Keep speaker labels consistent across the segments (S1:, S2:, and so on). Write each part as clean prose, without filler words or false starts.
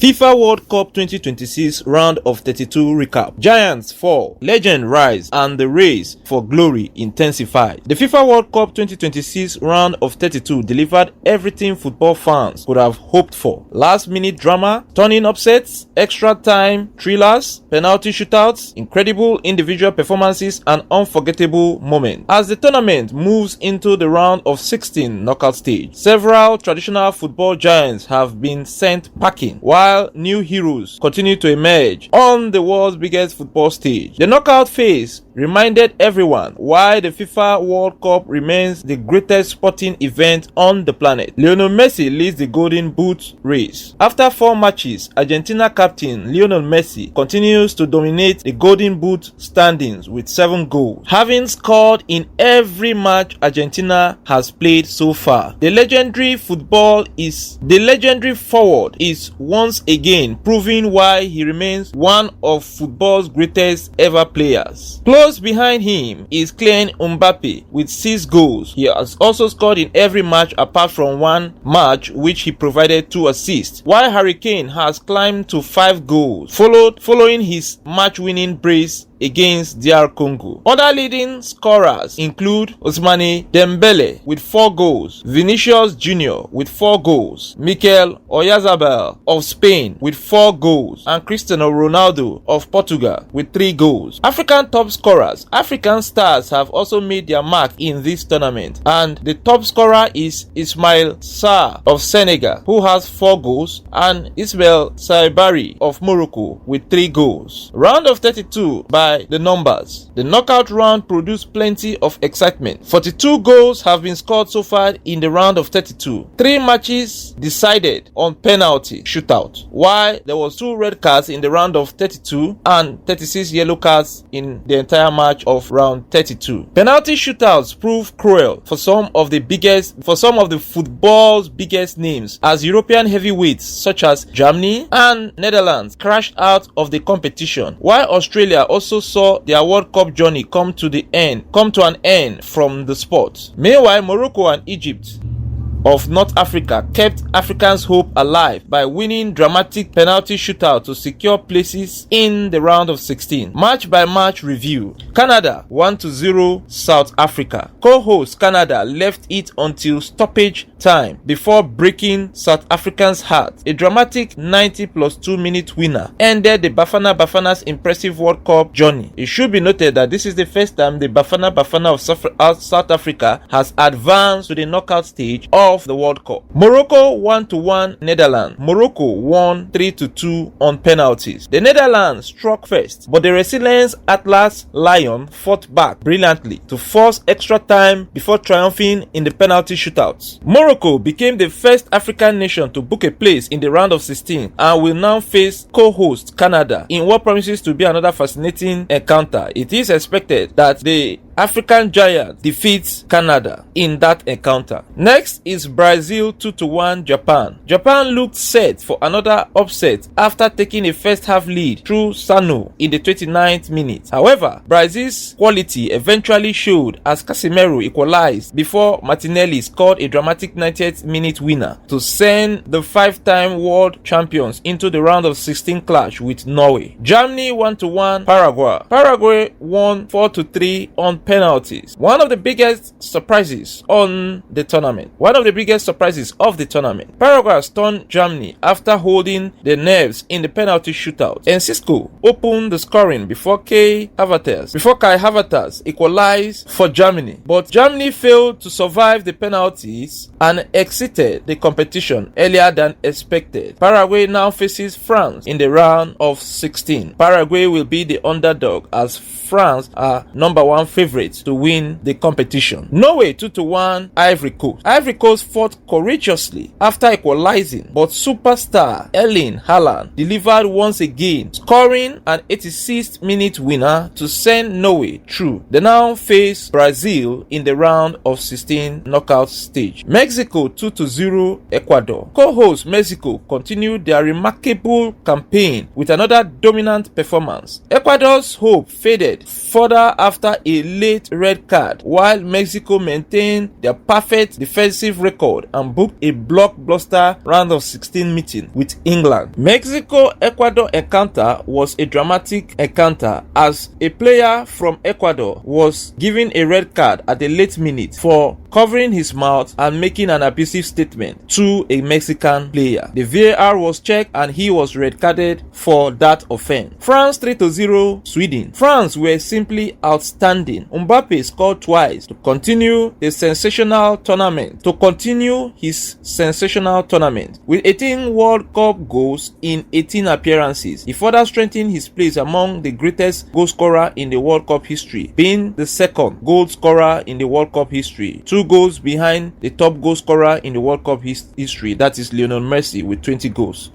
S1: FIFA World Cup 2026 round of 32 recap. Giants fall, legend rise, and the race for glory intensified. The FIFA World Cup 2026 round of 32 delivered everything football fans could have hoped for. Last-minute drama, stunning upsets, extra time thrillers, penalty shootouts, incredible individual performances, and unforgettable moments. As the tournament moves into the round of 16 knockout stage, several traditional football giants have been sent packing, while new heroes continue to emerge on the world's biggest football stage. The knockout phase reminded everyone why the FIFA World Cup remains the greatest sporting event on the planet. Lionel Messi leads the Golden Boot race. After 4 matches, Argentina captain Lionel Messi continues to dominate the Golden Boot standings with 7 goals, having scored in every match Argentina has played so far. The legendary forward is once again proving why he remains one of football's greatest ever players. Close behind him is Kylian Mbappe with 6 goals. He has also scored in every match apart from one match which he provided 2 assists, while Harry Kane has climbed to 5 goals, following his match-winning brace against DR Congo. Other leading scorers include Ousmane Dembele with 4 goals, Vinicius Jr. with 4 goals, Mikel Oyarzabal of Spain with 4 goals, and Cristiano Ronaldo of Portugal with 3 goals. African top scorers. African stars have also made their mark in this tournament, and the top scorer is Ismail Sarr of Senegal, who has 4 goals, and Ismail Saibari of Morocco with 3 goals. Round of 32 by the numbers. The knockout round produced plenty of excitement. 42 goals have been scored so far in the round of 32. 3 matches decided on penalty shootout, while there was 2 red cards in the round of 32 and 36 yellow cards in the entire match of round 32. Penalty shootouts proved cruel for some of the football's biggest names, as European heavyweights such as Germany and Netherlands crashed out of the competition, while Australia also saw their World Cup journey come to an end from the sport. Meanwhile, Morocco and Egypt of North Africa kept Africans' hope alive by winning dramatic penalty shootout to secure places in the round of 16. Match by match review. Canada 1-0 South Africa. Co-host Canada left it until stoppage time before breaking South Africa's heart. A dramatic 90 plus 2 minute winner ended the Bafana's impressive World Cup journey. It should be noted that this is the first time the Bafana of South Africa has advanced to the knockout stage of the World Cup. Morocco 1-1 Netherlands. Morocco won 3-2 on penalties. The Netherlands struck first, but the resilient Atlas Lion fought back brilliantly to force extra time before triumphing in the penalty shootouts. Morocco became the first African nation to book a place in the round of 16 and will now face co-host Canada in what promises to be another fascinating encounter. It is expected that the African giant defeats Canada in that encounter. Next is Brazil 2-1 Japan. Japan looked set for another upset after taking a first half lead through Sano in the 29th minute. However, Brazil's quality eventually showed as Casemiro equalized before Martinelli scored a dramatic 90th minute winner to send the 5-time world champions into the round of 16 clash with Norway. Germany 1-1 Paraguay. Paraguay won 4-3 on penalties. One of the biggest surprises of the tournament. Paraguay stunned Germany after holding the nerves in the penalty shootout. Enciso opened the scoring before Kai Havertz equalized for Germany, but Germany failed to survive the penalties and exited the competition earlier than expected. Paraguay now faces France in the round of 16. Paraguay will be the underdog as France are number 1 favorites to win the competition. Norway 2-1 Ivory Coast. Ivory Coast fought courageously after equalizing, but superstar Erling Haaland delivered once again, scoring an 86th minute winner to send Norway through. They now face Brazil in the round of 16 knockout stage. Mexico 2-0 Ecuador. Co-host Mexico continued their remarkable campaign with another dominant performance. Ecuador's hope faded retreated further after a late red card, while Mexico maintained their perfect defensive record and booked a blockbuster round of 16 meeting with England. Mexico-Ecuador encounter was a dramatic encounter as a player from Ecuador was given a red card at the late minute for covering his mouth and making an abusive statement to a Mexican player. The VAR was checked and he was red carded for that offense. France 3-0 Sweden. France were simply outstanding. Mbappe scored twice to continue his sensational tournament. With 18 World Cup goals in 18 appearances, he further strengthened his place among the greatest goal scorer in the World Cup history, being the second goal scorer in the World Cup history, 2 goals behind the top goal scorer in the World Cup history, that is Lionel Messi with 20 goals.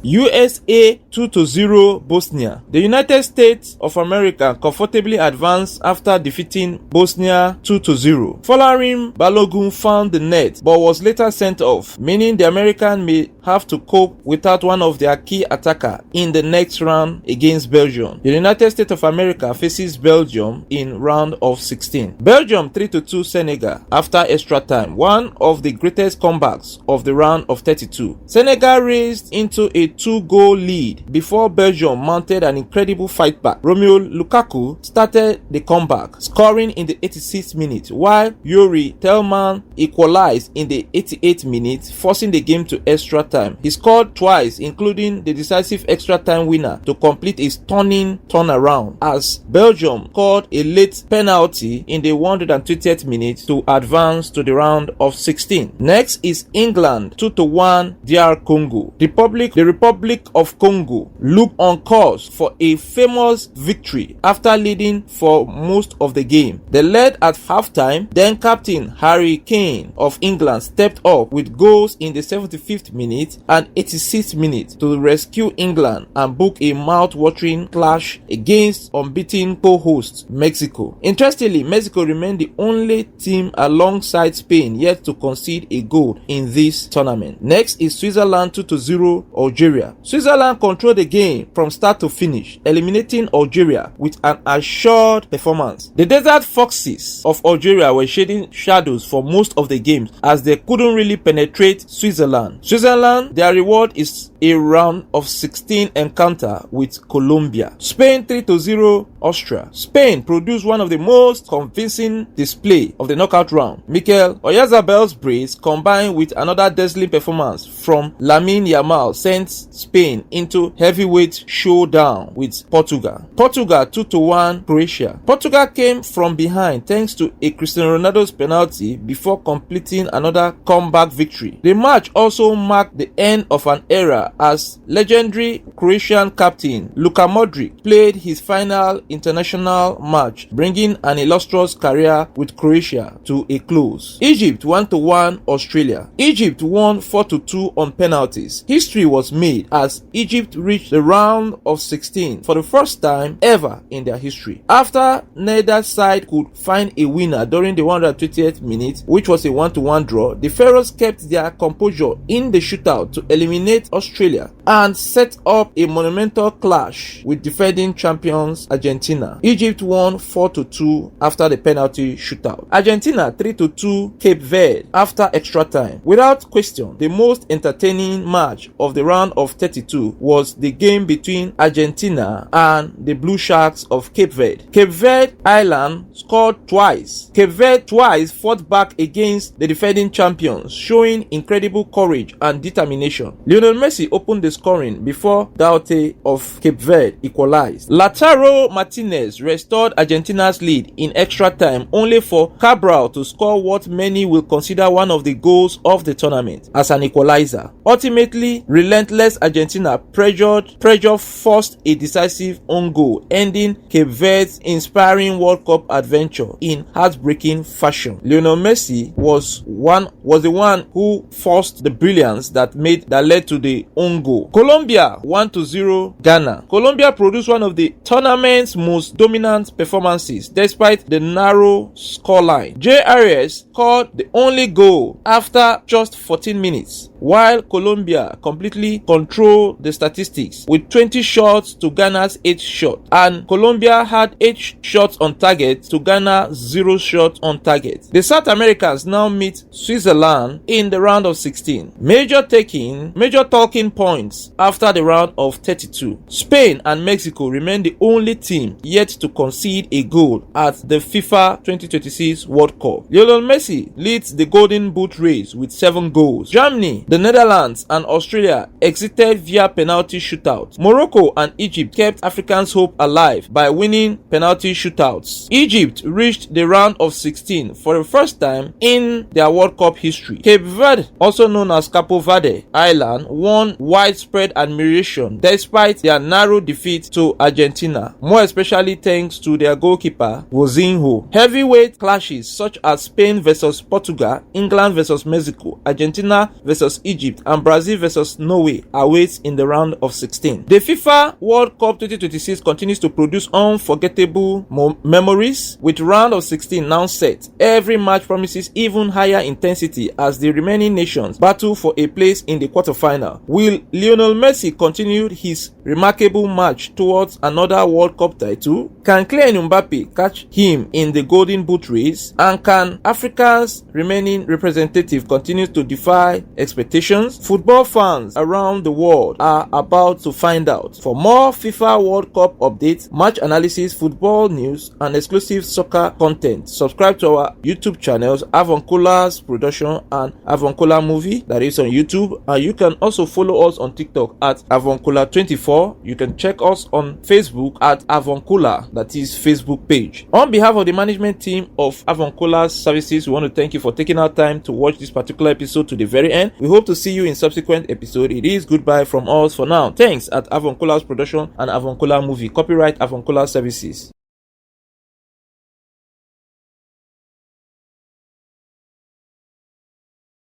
S1: USA 2-0 Bosnia. The United States of America comfortably advanced after defeating Bosnia 2-0. Folarin Balogun found the net but was later sent off, meaning the Americans may have to cope without one of their key attackers in the next round against Belgium. The United States of America faces Belgium in round of 16. Belgium 3-2 Senegal after extra time, one of the greatest comebacks of the round of 32. Senegal raised into a 2-goal lead before Belgium mounted an incredible fight back. Romelu Lukaku started the comeback, scoring in the 86th minute, while Yuri Tillman equalized in the 88th minute, forcing the game to extra time. He scored twice, including the decisive extra time winner to complete a stunning turnaround as Belgium scored a late penalty in the 120th minute to advance to the round of 16. Next is England 2-1 DR Congo. The Republic of Congo looked on course for a famous victory after leading for most of the game. They led at halftime, then captain Harry Kane of England stepped up with goals in the 75th minute and 86th minute to rescue England and book a mouth-watering clash against unbeaten co-host Mexico. Interestingly, Mexico remained the only team alongside Spain yet to concede a goal in this tournament. Next is Switzerland 2-0 Algeria. Switzerland controlled the game from start to finish, eliminating Algeria with an assured performance. The Desert Foxes of Algeria were shedding shadows for most of the games as they couldn't really penetrate Switzerland. Their reward is a round of 16 encounter with Colombia. Spain 3-0 Austria. Spain produced one of the most convincing display of the knockout round. Mikel Oyarzabal's brace combined with another dazzling performance from Lamine Yamal sent Spain into heavyweight showdown with Portugal. Portugal 2-1 Croatia. Portugal came from behind thanks to a Cristiano Ronaldo's penalty before completing another comeback victory. The match also marked the end of an era as legendary Croatian captain Luka Modric played his final international match, bringing an illustrious career with Croatia to a close. Egypt 1-1 Australia. Egypt won 4-2 on penalties. History was made as Egypt reached the round of 16 for the first time ever in their history. After neither side could find a winner during the 120th minute, which was a 1-1 draw, the Pharaohs kept their composure in the shootout to eliminate Australia and set up a monumental clash with defending champions Argentina. Egypt won 4-2 after the penalty shootout. Argentina 3-2 Cape Verde after extra time. Without question, the most entertaining match of the round of 32 was the game between Argentina and the Blue Sharks of Cape Verde. Cape Verde Island scored twice. Cape Verde twice fought back against the defending champions, showing incredible courage and determination. Lionel Messi opened the scoring before Daute of Cape Verde equalized. Lautaro Martinez restored Argentina's lead in extra time, only for Cabral to score what many will consider one of the goals of the tournament as an equalizer. Ultimately, relentless Argentina pressure forced a decisive own goal, ending Cape Verde's inspiring World Cup adventure in heartbreaking fashion. Lionel Messi was the one who forced the brilliance that led to the own goal. Colombia 1-0 Ghana. Colombia produced one of the tournament's most dominant performances despite the narrow scoreline. Jay Arias scored the only goal after just 14 minutes. while Colombia completely controlled the statistics with 20 shots to Ghana's 8 shots, and Colombia had 8 shots on target to Ghana's 0 shots on target. The South Americans now meet Switzerland in the round of 16. Major talking points after the round of 32. Spain and Mexico remain the only team yet to concede a goal at the FIFA 2026 World Cup. Lionel Messi leads the Golden Boot race with 7 goals. Germany, the Netherlands and Australia exited via penalty shootout. Morocco and Egypt kept Africans' hope alive by winning penalty shootouts. Egypt reached the round of 16 for the first time in their World Cup history. Cape Verde, also known as Capo Verde Island, won widespread admiration despite their narrow defeat to Argentina, more especially thanks to their goalkeeper Wozinho. Heavyweight clashes such as Spain vs Portugal, England vs Mexico, Argentina vs Egypt and Brazil vs Norway awaits in the round of 16. The FIFA World Cup 2026 continues to produce unforgettable memories, with round of 16 now set. Every match promises even higher intensity as the remaining nations battle for a place in the quarterfinal. Will Lionel Messi continue his remarkable march towards another World Cup title? Can Kylian Mbappe catch him in the Golden Boot race? And can Africa's remaining representative continue to defy expectations? Football fans around the world are about to find out. For more FIFA World Cup updates, match analysis, football news, and exclusive soccer content, subscribe to our YouTube channels, Avuncular's Production and Avuncular Movie, that is on YouTube, and you can also follow us on TikTok at Avuncular24. You can check us on Facebook at Avuncular, that is Facebook page. On behalf of the management team of Avuncular's services, we want to thank you for taking our time to watch this particular episode to the very end. We hope to see you in subsequent episode. It is goodbye from us for now. Thanks at Avuncular's Production and Avuncular Movie. Copyright Avuncular Services.